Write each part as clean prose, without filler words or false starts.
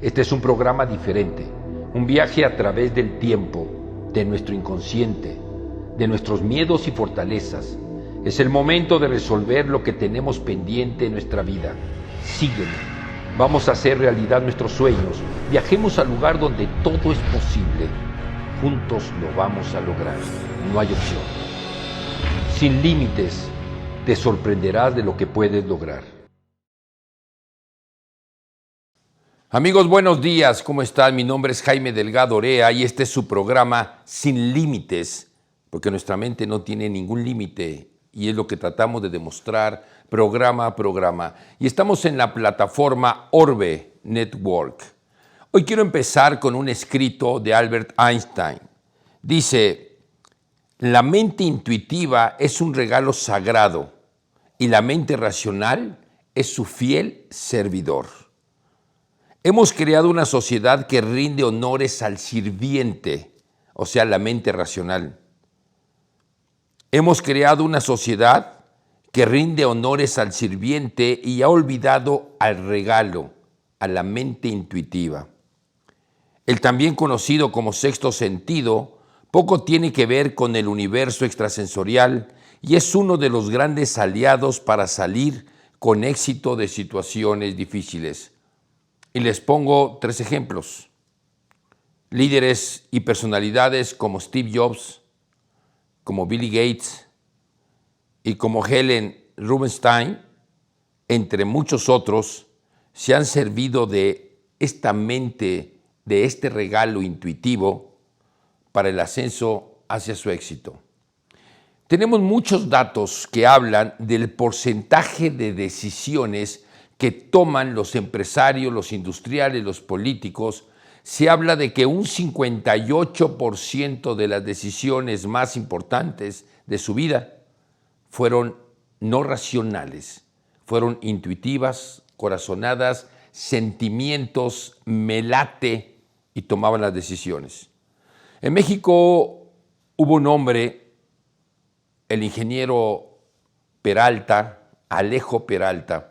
Este es un programa diferente, un viaje a través del tiempo, de nuestro inconsciente, de nuestros miedos y fortalezas. Es el momento de resolver lo que tenemos pendiente en nuestra vida. Sígueme. Vamos a hacer realidad nuestros sueños. Viajemos al lugar donde todo es posible. Juntos lo vamos a lograr. No hay opción. Sin límites, te sorprenderás de lo que puedes lograr. Amigos, buenos días. ¿Cómo están? Mi nombre es Jaime Delgado Orea y este es su programa Sin Límites, porque nuestra mente no tiene ningún límite y es lo que tratamos de demostrar programa a programa. Y estamos en la plataforma Orbe Network. Hoy quiero empezar con un escrito de Albert Einstein. Dice: la mente intuitiva es un regalo sagrado y la mente racional es su fiel servidor. Hemos creado una sociedad que rinde honores al sirviente, o sea, la mente racional. Hemos creado una sociedad que rinde honores al sirviente y ha olvidado al regalo, a la mente intuitiva. El también conocido como sexto sentido poco tiene que ver con el universo extrasensorial y es uno de los grandes aliados para salir con éxito de situaciones difíciles. Y les pongo 3 ejemplos. Líderes y personalidades como Steve Jobs, como Bill Gates y como Helen Rubinstein, entre muchos otros, se han servido de esta mente, de este regalo intuitivo para el ascenso hacia su éxito. Tenemos muchos datos que hablan del porcentaje de decisiones que toman los empresarios, los industriales, los políticos. Se habla de que un 58% de las decisiones más importantes de su vida fueron no racionales, fueron intuitivas, corazonadas, sentimientos, me late, y tomaban las decisiones. En México hubo un hombre, el ingeniero Peralta, Alejo Peralta,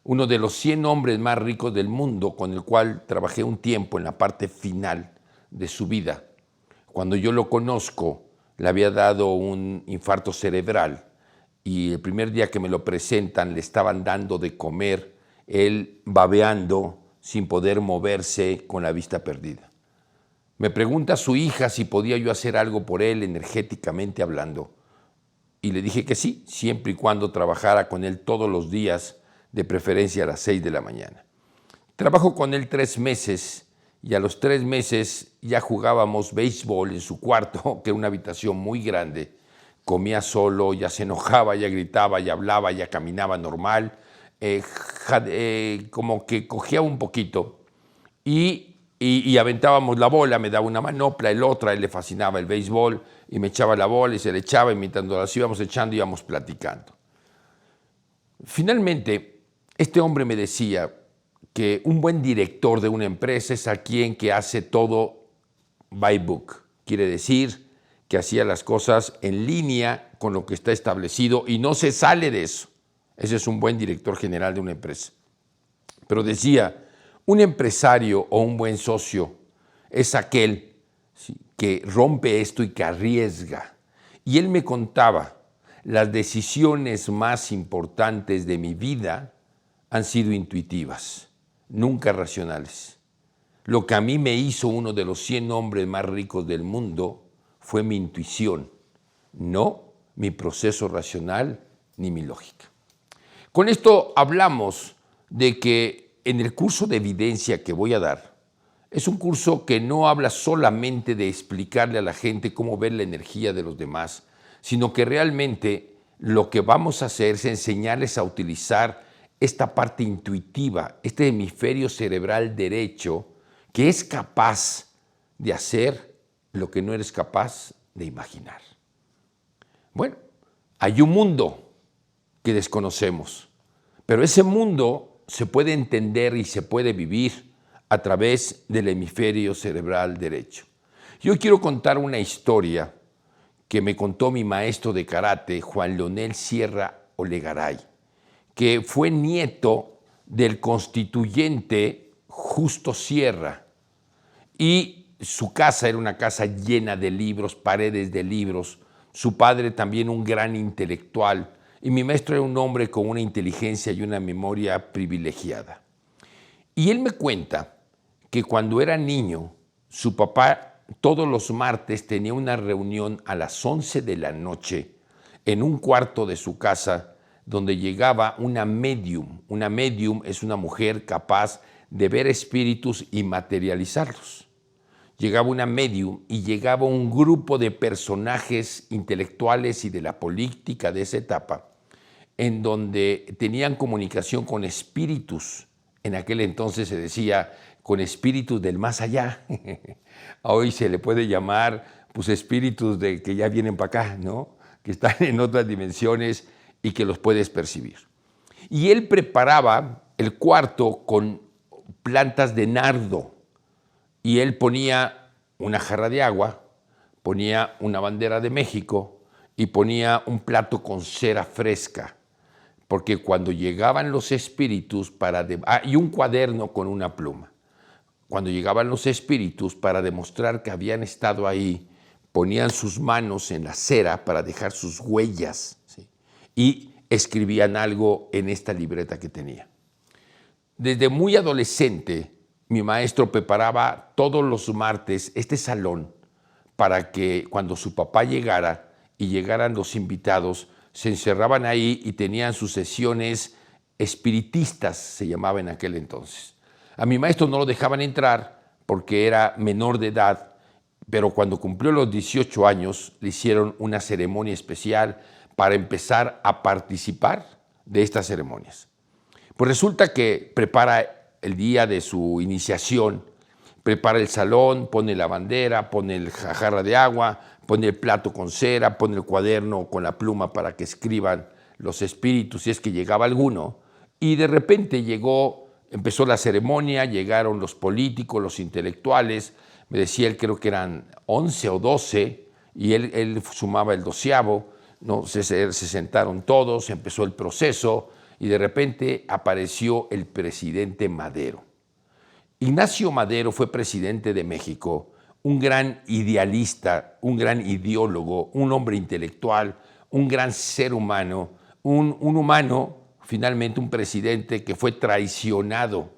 uno de los 100 hombres más ricos del mundo, con el cual trabajé un tiempo en la parte final de su vida. Cuando yo lo conozco, le había dado un infarto cerebral y el primer día que me lo presentan le estaban dando de comer, él babeando, sin poder moverse, con la vista perdida. Me pregunta su hija si podía yo hacer algo por él, energéticamente hablando. Y le dije que sí, siempre y cuando trabajara con él todos los días, de preferencia a las 6 de la mañana. Trabajo con él 3 meses y a los 3 meses ya jugábamos béisbol en su cuarto, que era una habitación muy grande. Comía solo, ya se enojaba, ya gritaba, ya hablaba, ya caminaba normal, como que cogía un poquito y aventábamos la bola, me daba una manopla, el otra, a él le fascinaba el béisbol y me echaba la bola y se le echaba y mientras nos las íbamos echando íbamos platicando. Finalmente, este hombre me decía que un buen director de una empresa es aquel que hace todo by book. Quiere decir que hacía las cosas en línea con lo que está establecido y no se sale de eso. Ese es un buen director general de una empresa. Pero decía, un empresario o un buen socio es aquel, ¿sí?, que rompe esto y que arriesga. Y él me contaba, las decisiones más importantes de mi vida han sido intuitivas, nunca racionales. Lo que a mí me hizo uno de los 100 hombres más ricos del mundo fue mi intuición, no mi proceso racional ni mi lógica. Con esto hablamos de que en el curso de evidencia que voy a dar, es un curso que no habla solamente de explicarle a la gente cómo ver la energía de los demás, sino que realmente lo que vamos a hacer es enseñarles a utilizar esta parte intuitiva, este hemisferio cerebral derecho, que es capaz de hacer lo que no eres capaz de imaginar. Bueno, hay un mundo que desconocemos, pero ese mundo se puede entender y se puede vivir a través del hemisferio cerebral derecho. Yo quiero contar una historia que me contó mi maestro de karate, Juan Leonel Sierra Olegaray, que fue nieto del constituyente Justo Sierra. Y su casa era una casa llena de libros, paredes de libros. Su padre también un gran intelectual. Y mi maestro era un hombre con una inteligencia y una memoria privilegiada. Y él me cuenta que cuando era niño, su papá todos los martes tenía una reunión a las 11 de la noche en un cuarto de su casa donde llegaba una medium. Una medium es una mujer capaz de ver espíritus y materializarlos. Llegaba una medium y llegaba un grupo de personajes intelectuales y de la política de esa etapa, en donde tenían comunicación con espíritus. En aquel entonces se decía con espíritus del más allá. Hoy se le puede llamar pues espíritus de que ya vienen para acá, ¿no? Que están en otras dimensiones y que los puedes percibir. Y él preparaba el cuarto con plantas de nardo y él ponía una jarra de agua, ponía una bandera de México y ponía un plato con cera fresca, porque cuando llegaban los espíritus y un cuaderno con una pluma. Cuando llegaban los espíritus para demostrar que habían estado ahí, ponían sus manos en la cera para dejar sus huellas, ¿sí? Y escribían algo en esta libreta que tenía. Desde muy adolescente, mi maestro preparaba todos los martes este salón para que cuando su papá llegara y llegaran los invitados, se encerraban ahí y tenían sus sesiones espiritistas, se llamaba en aquel entonces. A mi maestro no lo dejaban entrar porque era menor de edad, pero cuando cumplió los 18 años le hicieron una ceremonia especial para empezar a participar de estas ceremonias. Pues resulta que prepara el día de su iniciación, prepara el salón, pone la bandera, pone la jarra de agua, pone el plato con cera, pone el cuaderno con la pluma para que escriban los espíritus si es que llegaba alguno. Y de repente empezó la ceremonia, llegaron los políticos, los intelectuales, me decía él, creo que eran 11 o 12, y él sumaba el 12avo, ¿no? Se sentaron todos, empezó el proceso, y de repente apareció el presidente Madero. Ignacio Madero fue presidente de México, un gran idealista, un gran ideólogo, un hombre intelectual, un gran ser humano, un humano, finalmente un presidente que fue traicionado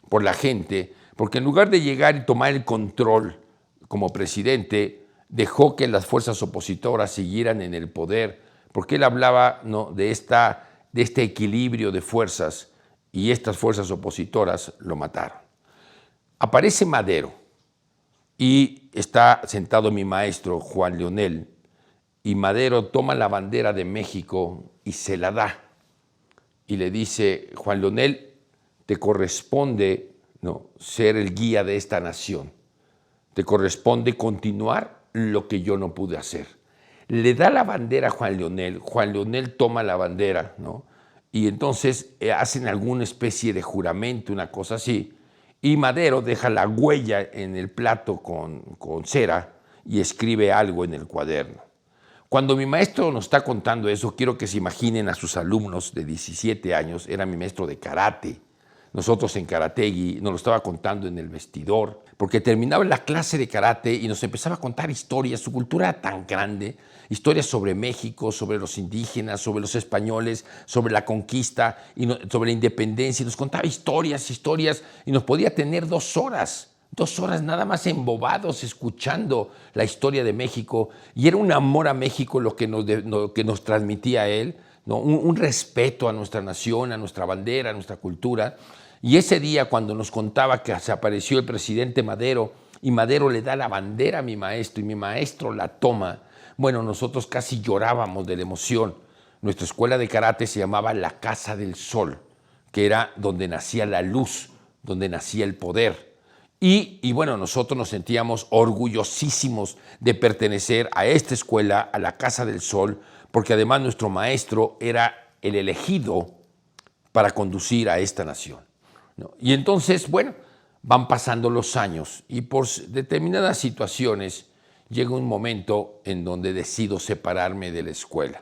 por la gente, porque en lugar de llegar y tomar el control como presidente, dejó que las fuerzas opositoras siguieran en el poder, porque él hablaba, ¿no?, de este equilibrio de fuerzas, y estas fuerzas opositoras lo mataron. Aparece Madero y está sentado mi maestro Juan Leonel, y Madero toma la bandera de México y se la da y le dice: Juan Leonel, te corresponde, ¿no?, ser el guía de esta nación, te corresponde continuar lo que yo no pude hacer. Le da la bandera a Juan Leonel toma la bandera, ¿no?, y entonces hacen alguna especie de juramento, una cosa así, y Madero deja la huella en el plato con cera y escribe algo en el cuaderno. Cuando mi maestro nos está contando eso, quiero que se imaginen a sus alumnos de 17 años, era mi maestro de karate. Nosotros en Karategui nos lo estaba contando en el vestidor, porque terminaba la clase de karate y nos empezaba a contar historias. Su cultura era tan grande, historias sobre México, sobre los indígenas, sobre los españoles, sobre la conquista, sobre la independencia. Y nos contaba historias, y nos podía tener 2 horas. 2 horas nada más embobados escuchando la historia de México, y era un amor a México lo que nos transmitía él, ¿no? Un respeto a nuestra nación, a nuestra bandera, a nuestra cultura. Y ese día, cuando nos contaba que se apareció el presidente Madero, y Madero le da la bandera a mi maestro, y mi maestro la toma, bueno, nosotros casi llorábamos de la emoción. Nuestra escuela de karate se llamaba La Casa del Sol, que era donde nacía la luz, donde nacía el poder. Y bueno, nosotros nos sentíamos orgullosísimos de pertenecer a esta escuela, a la Casa del Sol, porque además nuestro maestro era el elegido para conducir a esta nación, ¿no? Y entonces, bueno, van pasando los años y por determinadas situaciones llega un momento en donde decido separarme de la escuela.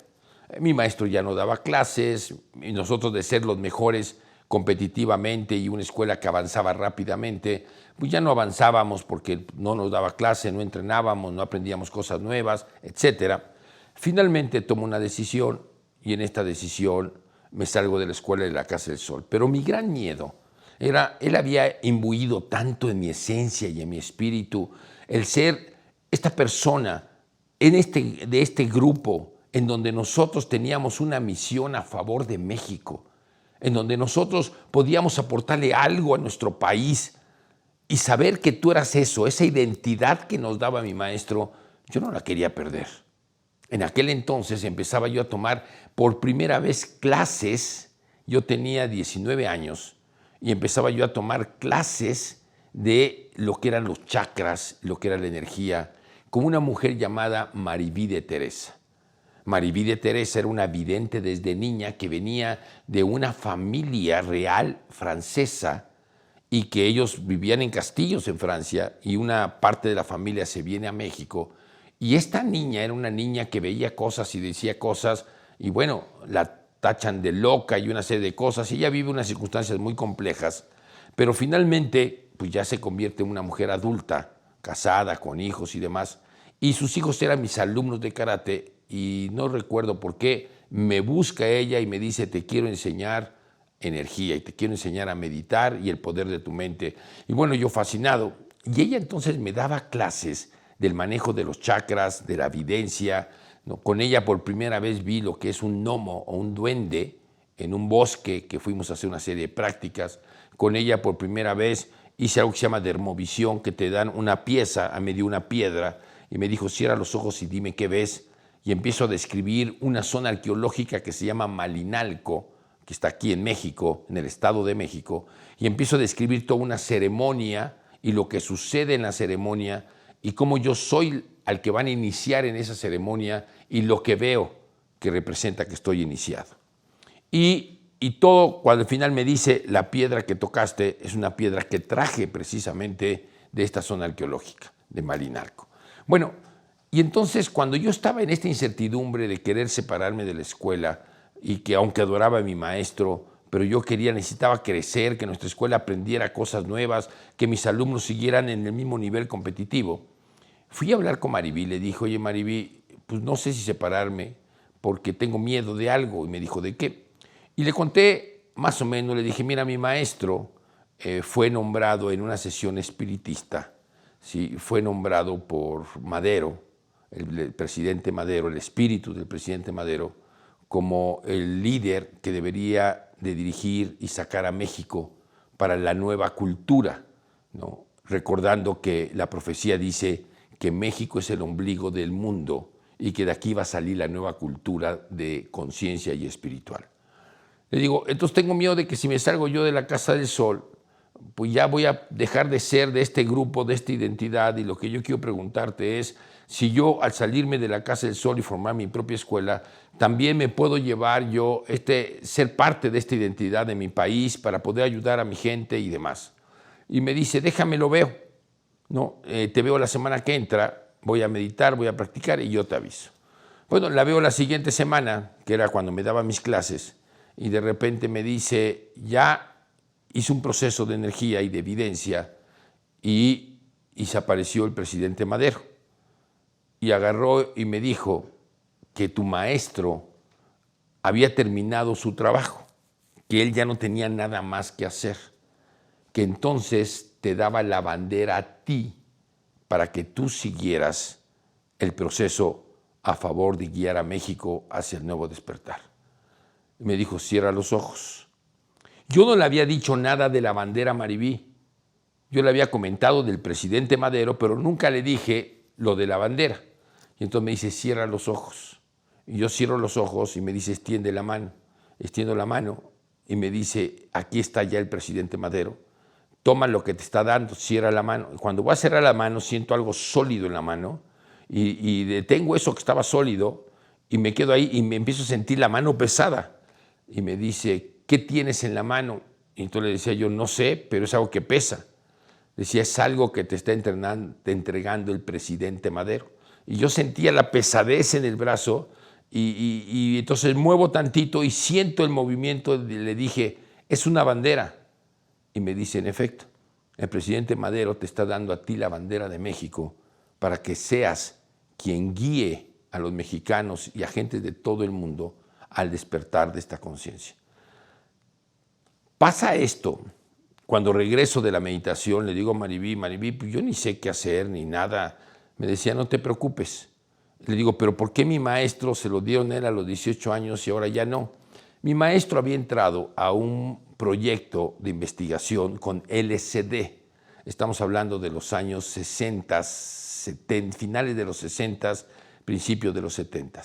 Mi maestro ya no daba clases y nosotros, de ser los mejores, competitivamente y una escuela que avanzaba rápidamente, pues ya no avanzábamos porque no nos daba clase, no entrenábamos, no aprendíamos cosas nuevas, etcétera. Finalmente tomo una decisión y en esta decisión me salgo de la escuela de la Casa del Sol. Pero mi gran miedo era, él había imbuido tanto en mi esencia y en mi espíritu el ser esta persona de este grupo en donde nosotros teníamos una misión a favor de México, en donde nosotros podíamos aportarle algo a nuestro país y saber que tú eras eso, esa identidad que nos daba mi maestro, yo no la quería perder. En aquel entonces empezaba yo a tomar por primera vez clases, yo tenía 19 años, y empezaba yo a tomar clases de lo que eran los chakras, lo que era la energía, con una mujer llamada Maribí de Teresa. Maribí de Teresa era una vidente desde niña que venía de una familia real francesa y que ellos vivían en castillos en Francia y una parte de la familia se viene a México. Y esta niña era una niña que veía cosas y decía cosas y bueno, la tachan de loca y una serie de cosas. Ella vive unas circunstancias muy complejas, pero finalmente pues ya se convierte en una mujer adulta, casada, con hijos y demás. Y sus hijos eran mis alumnos de karate y no recuerdo por qué me busca ella y me dice, te quiero enseñar energía y te quiero enseñar a meditar y el poder de tu mente. Y bueno, yo fascinado. Y ella entonces me daba clases del manejo de los chakras, de la evidencia, ¿no? Con ella por primera vez vi lo que es un gnomo o un duende en un bosque que fuimos a hacer una serie de prácticas. Con ella por primera vez hice algo que se llama dermovisión, que te dan una pieza a medio una piedra y me dijo, cierra los ojos y dime qué ves. Y empiezo a describir una zona arqueológica que se llama Malinalco, que está aquí en México, en el Estado de México, y empiezo a describir toda una ceremonia y lo que sucede en la ceremonia y cómo yo soy al que van a iniciar en esa ceremonia y lo que veo que representa que estoy iniciado. Y todo, cuando al final me dice, la piedra que tocaste es una piedra que traje precisamente de esta zona arqueológica, de Malinalco. Bueno, y entonces cuando yo estaba en esta incertidumbre de querer separarme de la escuela y que aunque adoraba a mi maestro, pero yo necesitaba crecer, que nuestra escuela aprendiera cosas nuevas, que mis alumnos siguieran en el mismo nivel competitivo, fui a hablar con Maribí, le dije, oye Maribí, pues no sé si separarme porque tengo miedo de algo. Y me dijo, ¿de qué? Y le conté más o menos, le dije, mira, mi maestro fue nombrado en una sesión espiritista, ¿sí? Fue nombrado por Madero, el presidente Madero, el espíritu del presidente Madero, como el líder que debería de dirigir y sacar a México para la nueva cultura, ¿no? Recordando que la profecía dice que México es el ombligo del mundo y que de aquí va a salir la nueva cultura de conciencia y espiritual. Le digo, entonces tengo miedo de que si me salgo yo de la Casa del Sol, pues ya voy a dejar de ser de este grupo, de esta identidad, y lo que yo quiero preguntarte es si yo al salirme de la Casa del Sol y formar mi propia escuela, también me puedo llevar yo, ser parte de esta identidad de mi país para poder ayudar a mi gente y demás. Y me dice, déjame lo veo, ¿no? Te veo la semana que entra, voy a meditar, voy a practicar y yo te aviso. Bueno, la veo la siguiente semana, que era cuando me daba mis clases, y de repente me dice, ya hice un proceso de energía y de evidencia y se apareció el presidente Madero. Y agarró y me dijo que tu maestro había terminado su trabajo, que él ya no tenía nada más que hacer, que entonces te daba la bandera a ti para que tú siguieras el proceso a favor de guiar a México hacia el nuevo despertar. Y me dijo, cierra los ojos. Yo no le había dicho nada de la bandera Maribí. Yo le había comentado del presidente Madero, pero nunca le dije lo de la bandera. Y entonces me dice, cierra los ojos. Y yo cierro los ojos y me dice, extiende la mano. Extiendo la mano y me dice, aquí está ya el presidente Madero. Toma lo que te está dando, cierra la mano. Cuando voy a cerrar la mano, siento algo sólido en la mano y detengo eso que estaba sólido y me quedo ahí y me empiezo a sentir la mano pesada. Y me dice, ¿qué tienes en la mano? Y entonces le decía yo, no sé, pero es algo que pesa. Decía, es algo que te está entregando el presidente Madero. Y yo sentía la pesadez en el brazo y entonces muevo tantito y siento el movimiento. Le dije, es una bandera. Y me dice, en efecto, el presidente Madero te está dando a ti la bandera de México para que seas quien guíe a los mexicanos y a gente de todo el mundo al despertar de esta conciencia. Pasa esto, cuando regreso de la meditación, le digo a Maribí, pues yo ni sé qué hacer ni nada. Me decía, no te preocupes. Le digo, pero ¿por qué mi maestro se lo dieron él a los 18 años y ahora ya no? Mi maestro había entrado a un proyecto de investigación con LSD. Estamos hablando de los años 60, 70, finales de los 60, principios de los 70.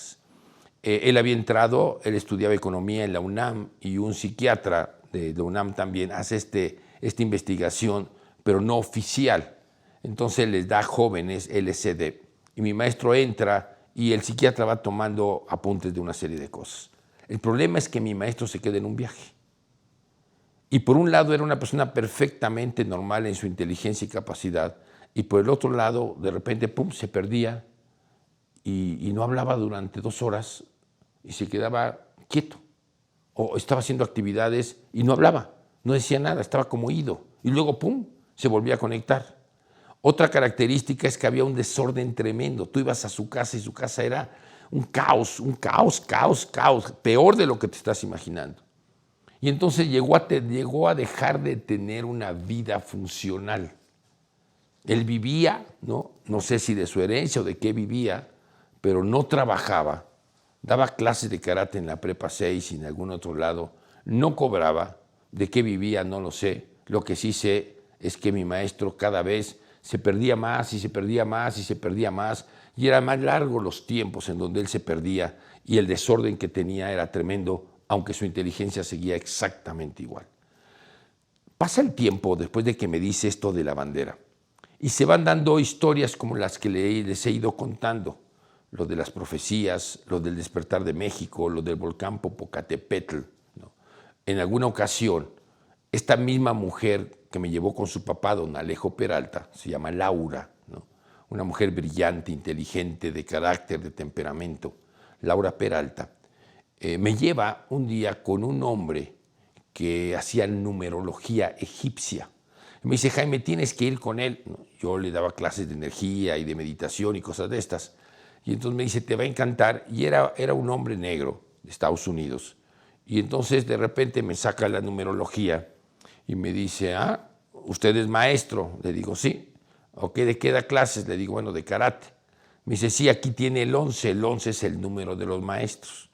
Él había entrado, él estudiaba economía en la UNAM y un psiquiatra de la UNAM también hace esta investigación, pero no oficial. Entonces les da a jóvenes LSD. Y mi maestro entra y el psiquiatra va tomando apuntes de una serie de cosas. El problema es que mi maestro se queda en un viaje. Y por un lado era una persona perfectamente normal en su inteligencia y capacidad, y por el otro lado, de repente, pum, se perdía y no hablaba durante 2 horas y se quedaba quieto. O estaba haciendo actividades y no hablaba, no decía nada, estaba como ido. Y luego, pum, se volvía a conectar. Otra característica es que había un desorden tremendo. Tú ibas a su casa y su casa era un caos, peor de lo que te estás imaginando. Y entonces llegó a dejar de tener una vida funcional. Él vivía, no sé si de su herencia o de qué vivía, pero no trabajaba, daba clases de karate en la prepa 6 y en algún otro lado, no cobraba, de qué vivía no lo sé. Lo que sí sé es que mi maestro cada vez se perdía más y se perdía más y se perdía más, y eran más largos los tiempos en donde él se perdía y el desorden que tenía era tremendo, aunque su inteligencia seguía exactamente igual. Pasa el tiempo después de que me dice esto de la bandera y se van dando historias como las que les he ido contando, lo de las profecías, lo del despertar de México, lo del volcán Popocatépetl, ¿no? En alguna ocasión, esta misma mujer que me llevó con su papá, don Alejo Peralta, se llama Laura, ¿no? Una mujer brillante, inteligente, de carácter, de temperamento, Laura Peralta, me lleva un día con un hombre que hacía numerología egipcia. Me dice, Jaime, tienes que ir con él. Yo le daba clases de energía y de meditación y cosas de estas. Y entonces me dice, te va a encantar. Y era un hombre negro de Estados Unidos. Y entonces de repente me saca la numerología y me dice, ¿usted es maestro? Le digo, sí. ¿O qué de qué da clases? Le digo, bueno, de karate. Me dice, sí, aquí tiene el 11. El 11 es el número de los maestros.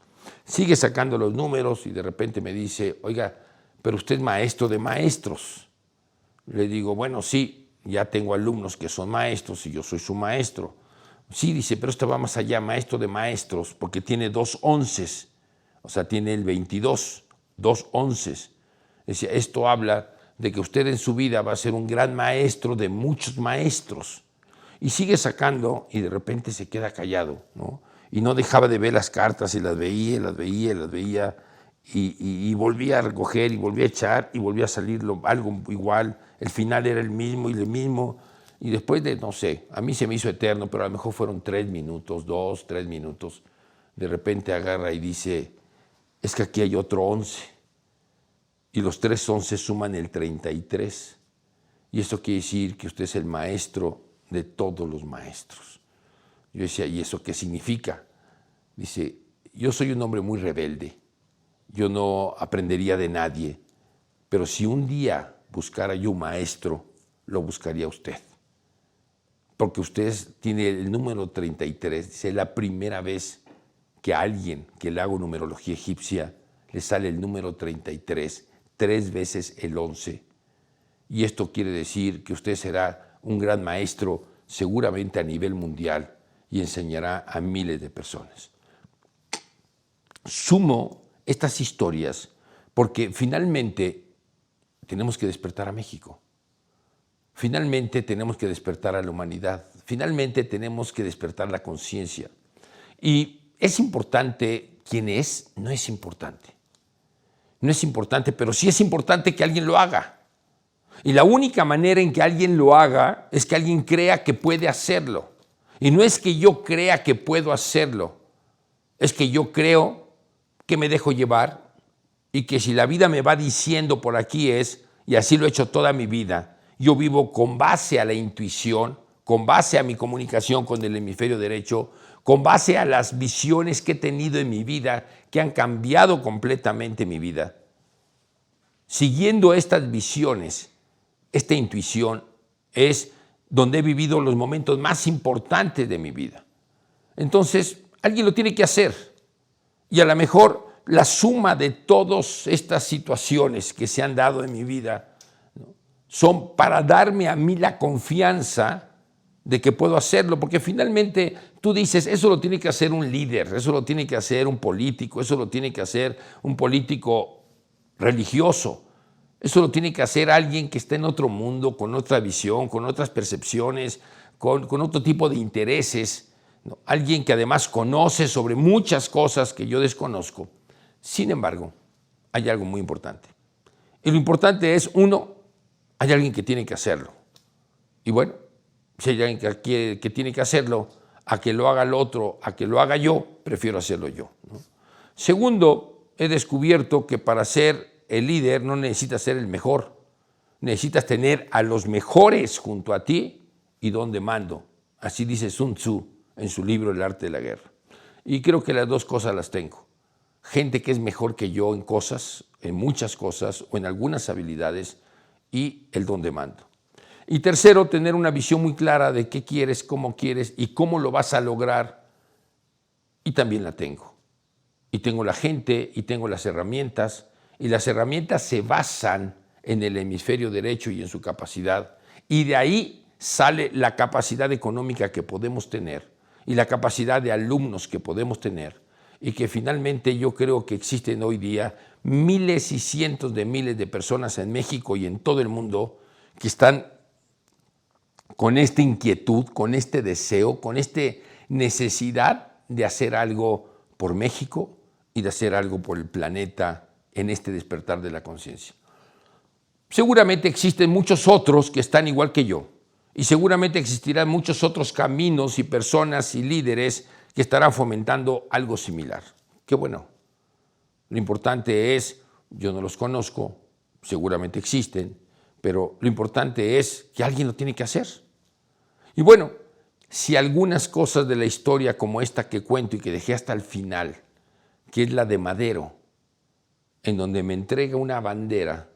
Sigue sacando los números y de repente me dice, oiga, pero usted es maestro de maestros. Le digo, bueno, sí, ya tengo alumnos que son maestros y yo soy su maestro. Sí, dice, pero esto va más allá, maestro de maestros, porque tiene 2 onces, o sea, tiene el 22, 2 onces. Decía, esto habla de que usted en su vida va a ser un gran maestro de muchos maestros. Y sigue sacando y de repente se queda callado, ¿no? Y no dejaba de ver las cartas y las veía y volvía a recoger y volvía a echar y volvía a salir algo igual. El final era el mismo y el mismo. Y después de, no sé, a mí se me hizo eterno, pero a lo mejor fueron 3 minutos, 2, 3 minutos. De repente agarra y dice, es que aquí hay otro 11. Y los 3 once suman el 33. Y esto quiere decir que usted es el maestro de todos los maestros. Yo decía, ¿y eso qué significa? Dice, yo soy un hombre muy rebelde. Yo no aprendería de nadie. Pero si un día buscara yo un maestro, lo buscaría usted. Porque usted tiene el número 33. Dice, es la primera vez que a alguien que le hago numerología egipcia le sale el número 33, 3 veces el 11. Y esto quiere decir que usted será un gran maestro seguramente a nivel mundial y enseñará a miles de personas. Sumo estas historias porque finalmente tenemos que despertar a México. Finalmente tenemos que despertar a la humanidad. Finalmente tenemos que despertar la conciencia. Y es importante quién es, no es importante. No es importante, pero sí es importante que alguien lo haga. Y la única manera en que alguien lo haga es que alguien crea que puede hacerlo. Y no es que yo crea que puedo hacerlo, es que yo creo que me dejo llevar y que si la vida me va diciendo por aquí es, y así lo he hecho toda mi vida, yo vivo con base a la intuición, con base a mi comunicación con el hemisferio derecho, con base a las visiones que he tenido en mi vida, que han cambiado completamente mi vida. Siguiendo estas visiones, esta intuición es donde he vivido los momentos más importantes de mi vida. Entonces, alguien lo tiene que hacer. Y a lo mejor la suma de todas estas situaciones que se han dado en mi vida, ¿no?, son para darme a mí la confianza de que puedo hacerlo, porque finalmente tú dices, eso lo tiene que hacer un líder, eso lo tiene que hacer un político, eso lo tiene que hacer un político religioso, eso lo tiene que hacer alguien que esté en otro mundo, con otra visión, con otras percepciones, con otro tipo de intereses, ¿no? Alguien que además conoce sobre muchas cosas que yo desconozco. Sin embargo, hay algo muy importante. Y lo importante es, uno, hay alguien que tiene que hacerlo. Y bueno, si hay alguien que tiene que hacerlo, a que lo haga el otro, a que lo haga yo, prefiero hacerlo yo, ¿no? Segundo, he descubierto que para ser el líder no necesitas ser el mejor. Necesitas tener a los mejores junto a ti y donde mando. Así dice Sun Tzu en su libro El arte de la guerra. Y creo que las dos cosas las tengo. Gente que es mejor que yo en cosas, en muchas cosas o en algunas habilidades, y el donde mando. Y tercero, tener una visión muy clara de qué quieres y cómo lo vas a lograr. Y también la tengo. Y tengo la gente y tengo las herramientas. Y las herramientas se basan en el hemisferio derecho y en su capacidad. Y de ahí sale la capacidad económica que podemos tener y la capacidad de alumnos que podemos tener. Y que finalmente yo creo que existen hoy día miles y cientos de miles de personas en México y en todo el mundo que están con esta inquietud, con este deseo, con esta necesidad de hacer algo por México y de hacer algo por el planeta en este despertar de la conciencia. Seguramente existen muchos otros que están igual que yo y seguramente existirán muchos otros caminos y personas y líderes que estarán fomentando algo similar. Qué bueno. Lo importante es, yo no los conozco, seguramente existen, pero lo importante es que alguien lo tiene que hacer. Y bueno, si algunas cosas de la historia como esta que cuento y que dejé hasta el final, que es la de Madero, en donde me entrega una bandera,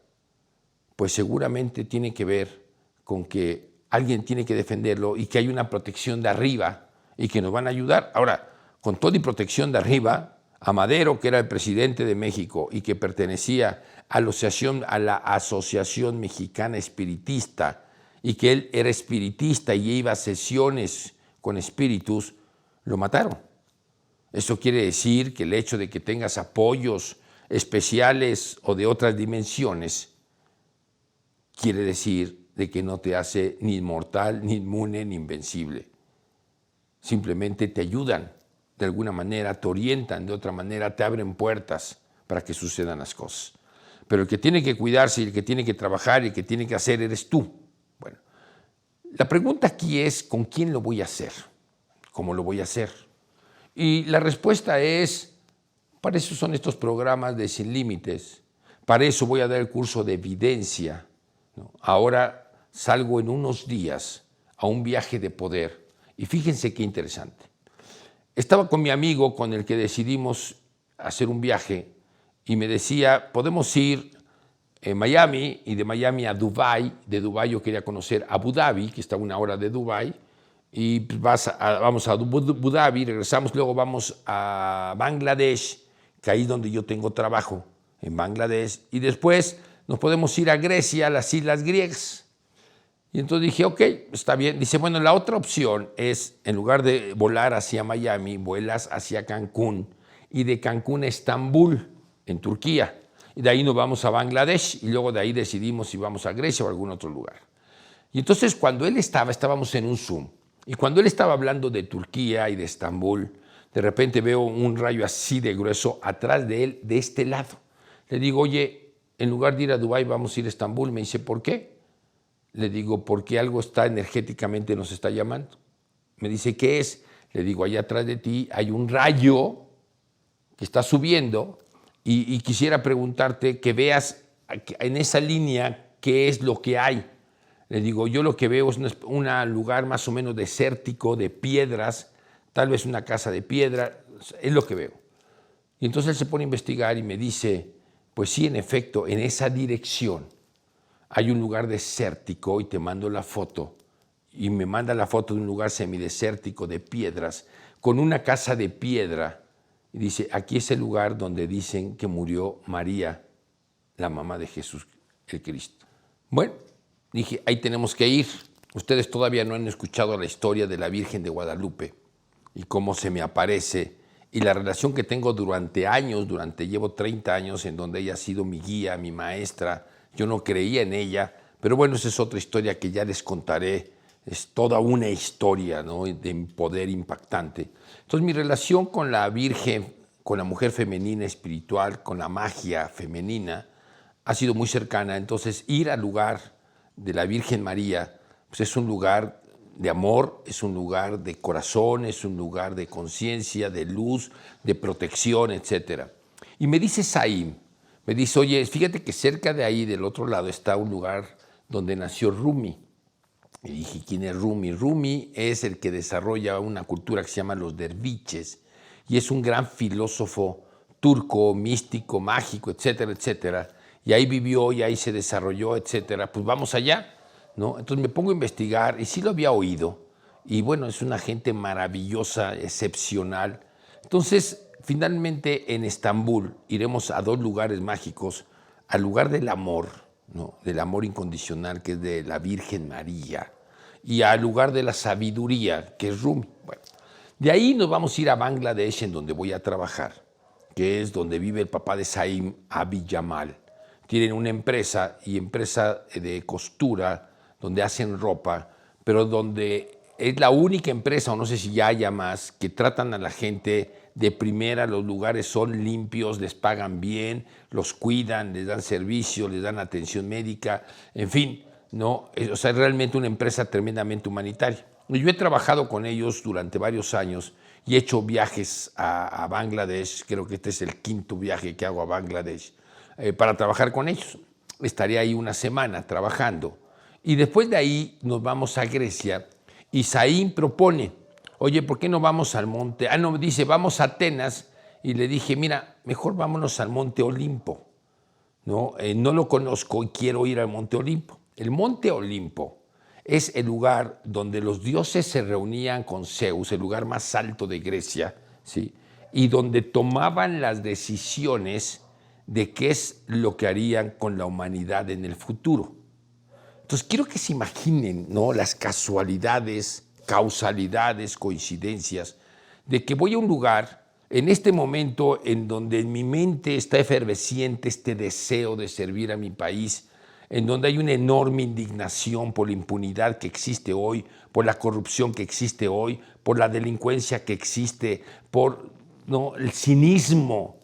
pues seguramente tiene que ver con que alguien tiene que defenderlo y que hay una protección de arriba y que nos van a ayudar. Ahora, con toda y protección de arriba, a Madero, que era el presidente de México y que pertenecía a la Asociación Mexicana Espiritista y que él era espiritista y iba a sesiones con espíritus, lo mataron. Eso quiere decir que el hecho de que tengas apoyos especiales o de otras dimensiones quiere decir de que no te hace ni inmortal, ni inmune, ni invencible. Simplemente te ayudan de alguna manera, te orientan de otra manera, te abren puertas para que sucedan las cosas. Pero el que tiene que cuidarse y el que tiene que trabajar y el que tiene que hacer eres tú. Bueno, la pregunta aquí es, ¿con quién lo voy a hacer? ¿Cómo lo voy a hacer? Y la respuesta es, para eso son estos programas de Sin Límites, para eso voy a dar el curso de evidencia, ¿no? Ahora salgo en unos días a un viaje de poder y fíjense qué interesante. Estaba con mi amigo con el que decidimos hacer un viaje y me decía, podemos ir a Miami y de Miami a Dubái. De Dubái yo quería conocer Abu Dhabi, que está a 1 hora de Dubái, y vamos a Abu Dhabi, regresamos, luego vamos a Bangladesh, que ahí es donde yo tengo trabajo, en Bangladesh, y después nos podemos ir a Grecia, a las islas griegas. Y entonces dije, ok, está bien. Dice, bueno, la otra opción es, en lugar de volar hacia Miami, vuelas hacia Cancún, y de Cancún a Estambul, en Turquía. Y de ahí nos vamos a Bangladesh, y luego de ahí decidimos si vamos a Grecia o a algún otro lugar. Y entonces cuando él estábamos en un Zoom, y cuando él estaba hablando de Turquía y de Estambul, de repente veo un rayo así de grueso atrás de él, de este lado. Le digo, oye, en lugar de ir a Dubái, vamos a ir a Estambul. Me dice, ¿por qué? Le digo, porque algo está energéticamente, nos está llamando. Me dice, ¿qué es? Le digo, allá atrás de ti hay un rayo que está subiendo Y quisiera preguntarte que veas en esa línea qué es lo que hay. Le digo, yo lo que veo es un lugar más o menos desértico, de piedras, tal vez una casa de piedra, es lo que veo. Y entonces él se pone a investigar y me dice, pues sí, en efecto, en esa dirección hay un lugar desértico y te mando la foto. Y me manda la foto de un lugar semidesértico de piedras, con una casa de piedra. Y dice, aquí es el lugar donde dicen que murió María, la mamá de Jesús, el Cristo. Bueno, dije, ahí tenemos que ir. Ustedes todavía no han escuchado la historia de la Virgen de Guadalupe y cómo se me aparece y la relación que tengo durante años, llevo 30 años en donde ella ha sido mi guía, mi maestra. Yo no creía en ella, pero bueno, esa es otra historia que ya les contaré. Es toda una historia, ¿no?, de poder impactante. Entonces mi relación con la Virgen, con la mujer femenina espiritual, con la magia femenina, ha sido muy cercana. Entonces ir al lugar de la Virgen María, pues es un lugar de amor, es un lugar de corazón, es un lugar de conciencia, de luz, de protección, etc. Y me dice Saim, me dice, oye, fíjate que cerca de ahí, del otro lado, está un lugar donde nació Rumi. Y dije, ¿quién es Rumi? Rumi es el que desarrolla una cultura que se llama los derviches y es un gran filósofo turco, místico, mágico, etcétera, etcétera. Y ahí vivió y ahí se desarrolló, etcétera. Pues vamos allá, ¿no? Entonces me pongo a investigar y sí lo había oído. Y bueno, es una gente maravillosa, excepcional. Entonces, finalmente en Estambul iremos a 2 lugares mágicos, al lugar del amor, ¿no?, del amor incondicional, que es de la Virgen María, y al lugar de la sabiduría, que es Rumi. Bueno, de ahí nos vamos a ir a Bangladesh, en donde voy a trabajar, que es donde vive el papá de Saim, Abi Jamal. Tienen una empresa de costura, donde hacen ropa, pero donde es la única empresa, o no sé si ya haya más, que tratan a la gente de primera. Los lugares son limpios, les pagan bien, los cuidan, les dan servicio, les dan atención médica, en fin, ¿no? O sea, es realmente una empresa tremendamente humanitaria. Yo he trabajado con ellos durante varios años y he hecho viajes a Bangladesh. Creo que este es el 5º viaje que hago a Bangladesh para trabajar con ellos. Estaré ahí una semana trabajando y después de ahí nos vamos a Grecia y Saim propone, oye, ¿por qué no vamos al monte? No, dice, vamos a Atenas. Y le dije, mira, mejor vámonos al Monte Olimpo. No, no lo conozco y quiero ir al Monte Olimpo. El Monte Olimpo es el lugar donde los dioses se reunían con Zeus, el lugar más alto de Grecia, ¿sí?, y donde tomaban las decisiones de qué es lo que harían con la humanidad en el futuro. Entonces quiero que se imaginen, ¿no?, las casualidades, causalidades, coincidencias, de que voy a un lugar en este momento en donde en mi mente está efervesciente este deseo de servir a mi país, en donde hay una enorme indignación por la impunidad que existe hoy, por la corrupción que existe hoy, por la delincuencia que existe, por, ¿no?, el cinismo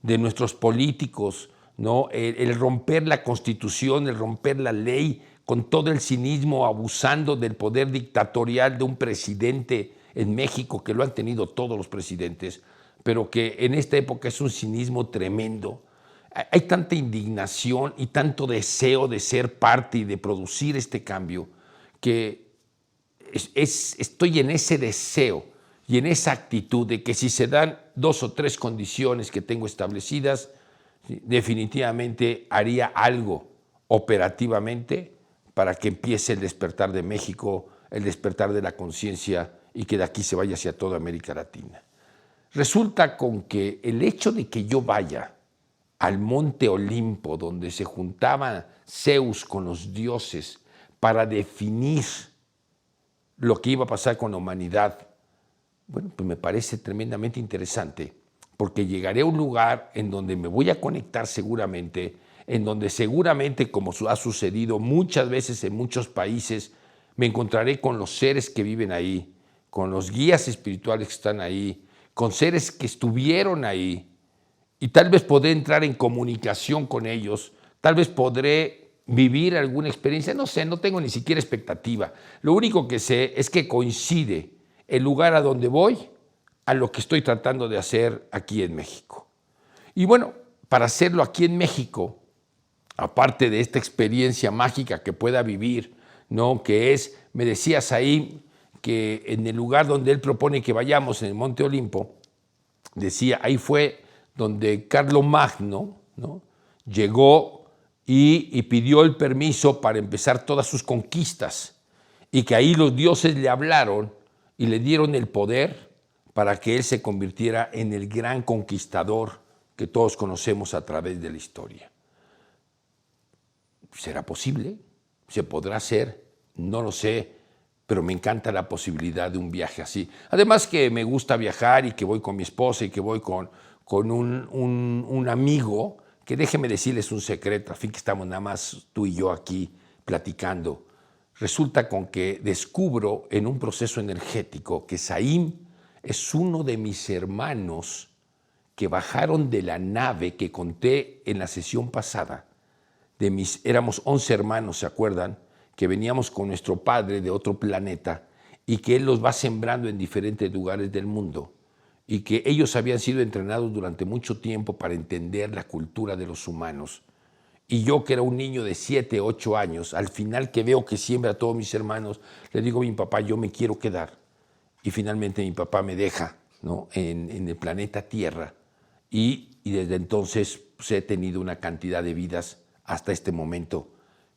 de nuestros políticos, ¿no?, el romper la Constitución, el romper la ley, con todo el cinismo, abusando del poder dictatorial de un presidente en México, que lo han tenido todos los presidentes, pero que en esta época es un cinismo tremendo. Hay tanta indignación y tanto deseo de ser parte y de producir este cambio, que estoy en ese deseo y en esa actitud de que si se dan 2 o 3 condiciones que tengo establecidas, definitivamente haría algo operativamente para que empiece el despertar de México, el despertar de la conciencia y que de aquí se vaya hacia toda América Latina. Resulta con que el hecho de que yo vaya al Monte Olimpo, donde se juntaban Zeus con los dioses para definir lo que iba a pasar con la humanidad, bueno, pues me parece tremendamente interesante, porque llegaré a un lugar en donde me voy a conectar seguramente, en donde seguramente, como ha sucedido muchas veces en muchos países, me encontraré con los seres que viven ahí, con los guías espirituales que están ahí, con seres que estuvieron ahí, y tal vez podré entrar en comunicación con ellos, tal vez podré vivir alguna experiencia, no sé, no tengo ni siquiera expectativa. Lo único que sé es que coincide el lugar a donde voy a lo que estoy tratando de hacer aquí en México. Y bueno, para hacerlo aquí en México, aparte de esta experiencia mágica que pueda vivir, ¿no? Que es, me decías ahí, que en el lugar donde él propone que vayamos, en el Monte Olimpo, decía, ahí fue donde Carlomagno, ¿no? Llegó y pidió el permiso para empezar todas sus conquistas, y que ahí los dioses le hablaron y le dieron el poder para que él se convirtiera en el gran conquistador que todos conocemos a través de la historia. ¿Será posible? ¿Se podrá hacer? No lo sé, pero me encanta la posibilidad de un viaje así. Además que me gusta viajar y que voy con mi esposa y que voy con un amigo, que déjeme decirles un secreto, a fin que estamos nada más tú y yo aquí platicando. Resulta con que descubro en un proceso energético que Saim es uno de mis hermanos que bajaron de la nave que conté en la sesión pasada. Éramos 11 hermanos, ¿se acuerdan? Que veníamos con nuestro padre de otro planeta y que él los va sembrando en diferentes lugares del mundo y que ellos habían sido entrenados durante mucho tiempo para entender la cultura de los humanos. Y yo, que era un niño de 7, 8 años, al final que veo que siembra a todos mis hermanos, le digo a mi papá, yo me quiero quedar. Y finalmente mi papá me deja, ¿no? en el planeta Tierra. Y desde entonces pues, he tenido una cantidad de vidas hasta este momento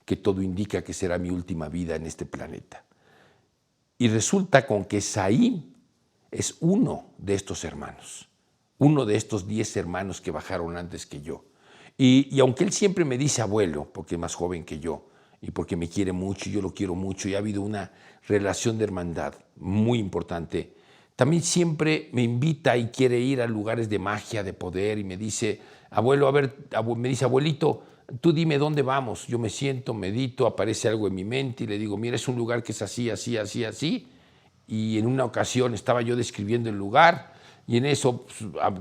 que todo indica que será mi última vida en este planeta. Y resulta con que Saim es uno de estos hermanos, uno de estos 10 hermanos que bajaron antes que yo. Y aunque él siempre me dice abuelo, porque es más joven que yo, y porque me quiere mucho y yo lo quiero mucho, y ha habido una relación de hermandad muy importante, también siempre me invita y quiere ir a lugares de magia, de poder, y me dice, abuelo, me dice, abuelito, tú dime dónde vamos. Yo me siento, medito, aparece algo en mi mente y le digo, mira, es un lugar que es así, así, así, así. Y en una ocasión estaba yo describiendo el lugar y en eso,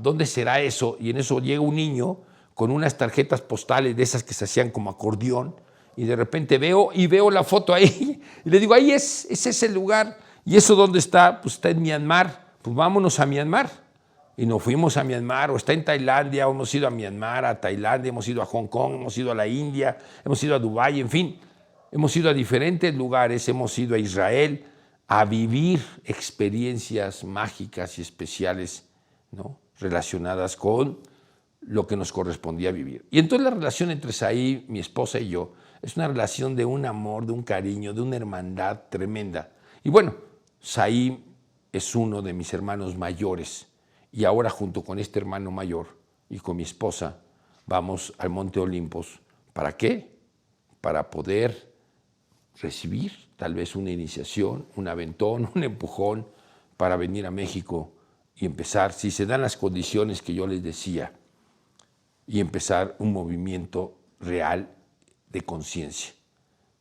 ¿dónde será eso? Y en eso llega un niño con unas tarjetas postales de esas que se hacían como acordeón y de repente veo la foto ahí y le digo, ahí ese es el lugar. ¿Y eso dónde está? Pues está en Myanmar. Pues vámonos a Myanmar. Y nos fuimos a Myanmar, o está en Tailandia, o hemos ido a Myanmar, a Tailandia, hemos ido a Hong Kong, hemos ido a la India, hemos ido a Dubái, en fin, hemos ido a diferentes lugares, hemos ido a Israel a vivir experiencias mágicas y especiales, ¿no? Relacionadas con lo que nos correspondía vivir. Y entonces la relación entre Saí, mi esposa y yo, es una relación de un amor, de un cariño, de una hermandad tremenda. Y bueno, Saí es uno de mis hermanos mayores. Y ahora junto con este hermano mayor y con mi esposa vamos al Monte Olimpos. ¿Para qué? Para poder recibir tal vez una iniciación, un aventón, un empujón para venir a México y empezar, si se dan las condiciones que yo les decía, y empezar un movimiento real de conciencia.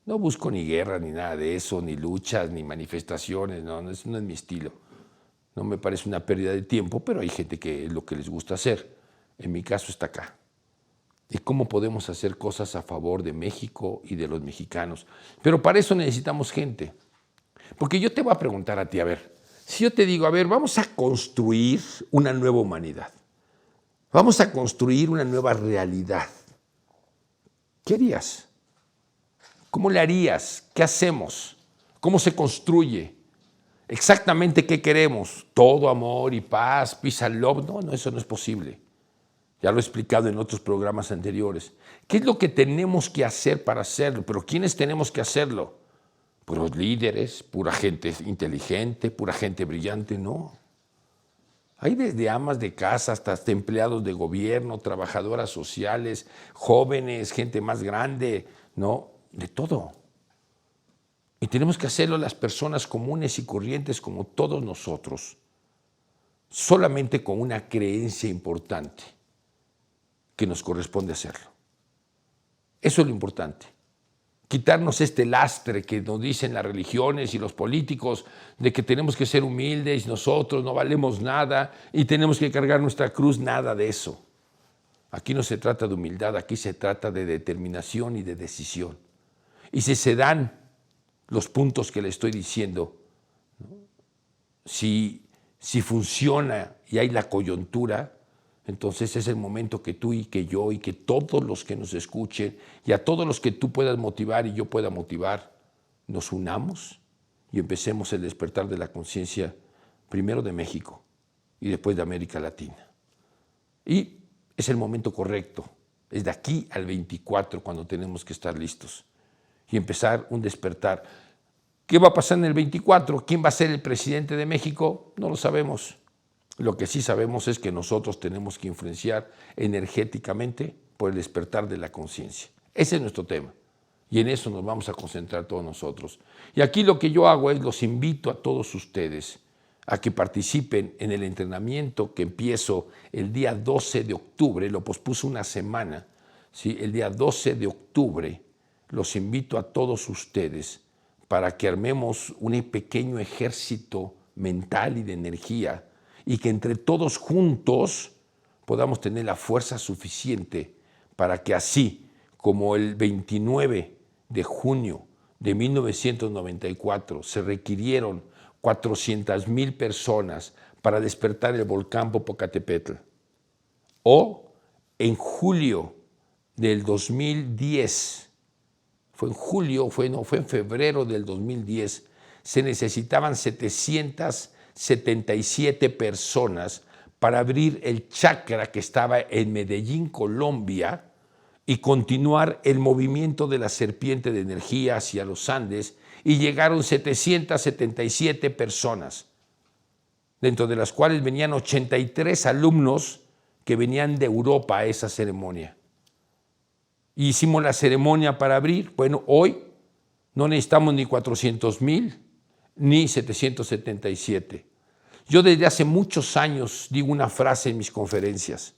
No busco ni guerra, ni nada de eso, ni luchas, ni manifestaciones, no, eso no es mi estilo. No me parece una pérdida de tiempo, pero hay gente que es lo que les gusta hacer. En mi caso está acá. ¿Y cómo podemos hacer cosas a favor de México y de los mexicanos? Pero para eso necesitamos gente. Porque yo te voy a preguntar a ti, a ver, si yo te digo, a ver, vamos a construir una nueva humanidad. Vamos a construir una nueva realidad. ¿Qué harías? ¿Cómo le harías? ¿Qué hacemos? ¿Cómo se construye? Exactamente qué queremos, todo amor y paz, peace and love. No, eso no es posible. Ya lo he explicado en otros programas anteriores. ¿Qué es lo que tenemos que hacer para hacerlo? ¿Pero quiénes tenemos que hacerlo? ¿Puros líderes? ¿Pura gente inteligente? ¿Pura gente brillante? No. Hay desde amas de casa hasta empleados de gobierno, trabajadoras sociales, jóvenes, gente más grande, ¿no? De todo. Y tenemos que hacerlo las personas comunes y corrientes como todos nosotros, solamente con una creencia importante, que nos corresponde hacerlo. Eso es lo importante. Quitarnos este lastre que nos dicen las religiones y los políticos de que tenemos que ser humildes, nosotros no valemos nada y tenemos que cargar nuestra cruz, nada de eso. Aquí no se trata de humildad, aquí se trata de determinación y de decisión. Y si se dan los puntos que le estoy diciendo, ¿no? Si funciona y hay la coyuntura, Entonces es el momento que tú y que yo y que todos los que nos escuchen y a todos los que tú puedas motivar y yo pueda motivar, nos unamos y empecemos el despertar de la conciencia primero de México y después de América Latina. Y es el momento correcto, es de aquí al 24 cuando tenemos que estar listos y empezar un despertar. ¿Qué va a pasar en el 24? ¿Quién va a ser el presidente de México? No lo sabemos. Lo que sí sabemos es que nosotros tenemos que influenciar energéticamente por el despertar de la conciencia. Ese es nuestro tema y en eso nos vamos a concentrar todos nosotros. Y aquí lo que yo hago es los invito a todos ustedes a que participen en el entrenamiento que empiezo el día 12 de octubre, lo pospuse una semana, ¿sí? El día 12 de octubre los invito a todos ustedes para que armemos un pequeño ejército mental y de energía y que entre todos juntos podamos tener la fuerza suficiente para que así como el 29 de junio de 1994 se requirieron 400,000 personas para despertar el volcán Popocatépetl, o en julio del 2010, fue en febrero del 2010, se necesitaban 777 personas para abrir el chakra que estaba en Medellín, Colombia, y continuar el movimiento de la serpiente de energía hacia los Andes, y llegaron 777 personas, dentro de las cuales venían 83 alumnos que venían de Europa a esa ceremonia. Hicimos la ceremonia para abrir. Bueno, hoy no necesitamos ni 400,000 ni 777. Yo desde hace muchos años digo una frase en mis conferencias: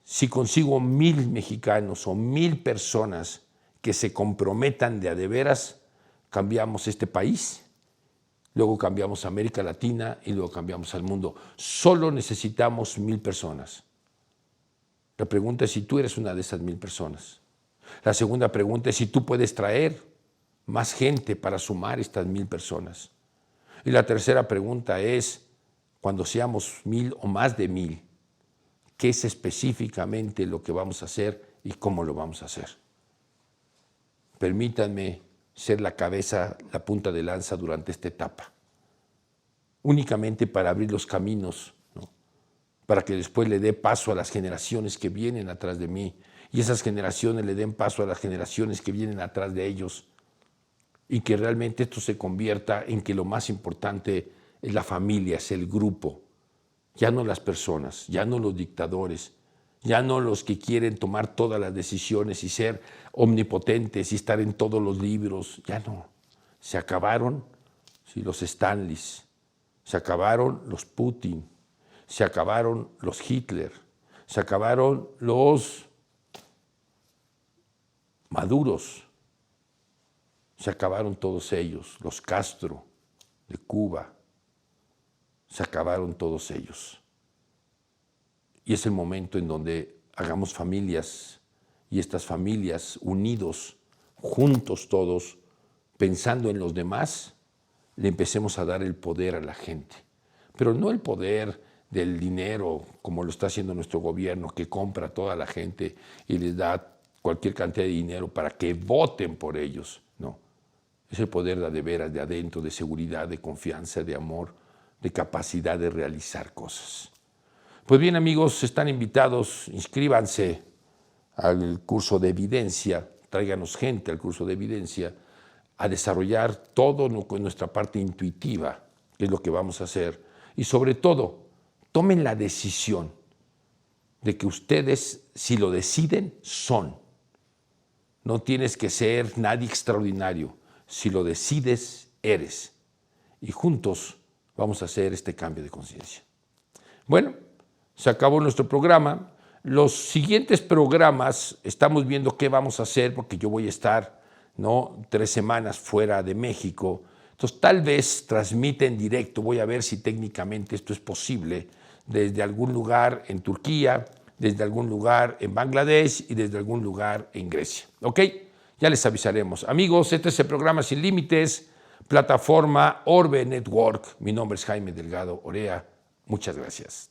si consigo 1,000 mexicanos o 1,000 personas que se comprometan de a de veras, cambiamos este país, luego cambiamos América Latina y luego cambiamos al mundo. Solo necesitamos 1,000 personas. La pregunta es si tú eres una de esas 1,000 personas. La segunda pregunta es si tú puedes traer más gente para sumar estas 1,000 personas. Y la tercera pregunta es, cuando seamos 1,000 o más de 1,000, ¿qué es específicamente lo que vamos a hacer y cómo lo vamos a hacer? Permítanme ser la cabeza, la punta de lanza durante esta etapa, únicamente para abrir los caminos, ¿no? Para que después le dé paso a las generaciones que vienen atrás de mí y esas generaciones le den paso a las generaciones que vienen atrás de ellos, y que realmente esto se convierta en que lo más importante es la familia, es el grupo, ya no las personas, ya no los dictadores, ya no los que quieren tomar todas las decisiones y ser omnipotentes y estar en todos los libros, ya no. Se acabaron los Stanleys, se acabaron los Putin, se acabaron los Hitler, se acabaron los Maduros, se acabaron todos ellos, los Castro de Cuba, se acabaron todos ellos. Y es el momento en donde hagamos familias, y estas familias unidos, juntos todos, pensando en los demás, le empecemos a dar el poder a la gente. Pero no el poder del dinero, como lo está haciendo nuestro gobierno, que compra a toda la gente y les da cualquier cantidad de dinero para que voten por ellos. No, es el poder de veras, de adentro, de seguridad, de confianza, de amor, de capacidad de realizar cosas. Pues bien, amigos, están invitados, inscríbanse al curso de evidencia, tráiganos gente al curso de evidencia, a desarrollar todo nuestra parte intuitiva, que es lo que vamos a hacer, y sobre todo, tomen la decisión de que ustedes, si lo deciden, son. No tienes que ser nadie extraordinario, si lo decides, eres. Y juntos vamos a hacer este cambio de conciencia. Bueno, se acabó nuestro programa. Los siguientes programas estamos viendo qué vamos a hacer, porque yo voy a estar 3 semanas fuera de México. Entonces tal vez transmita en directo, voy a ver si técnicamente esto es posible, desde algún lugar en Turquía, desde algún lugar en Bangladesh y desde algún lugar en Grecia. ¿Ok? Ya les avisaremos. Amigos, este es el programa Sin Límites, plataforma Orbe Network. Mi nombre es Jaime Delgado Orea. Muchas gracias.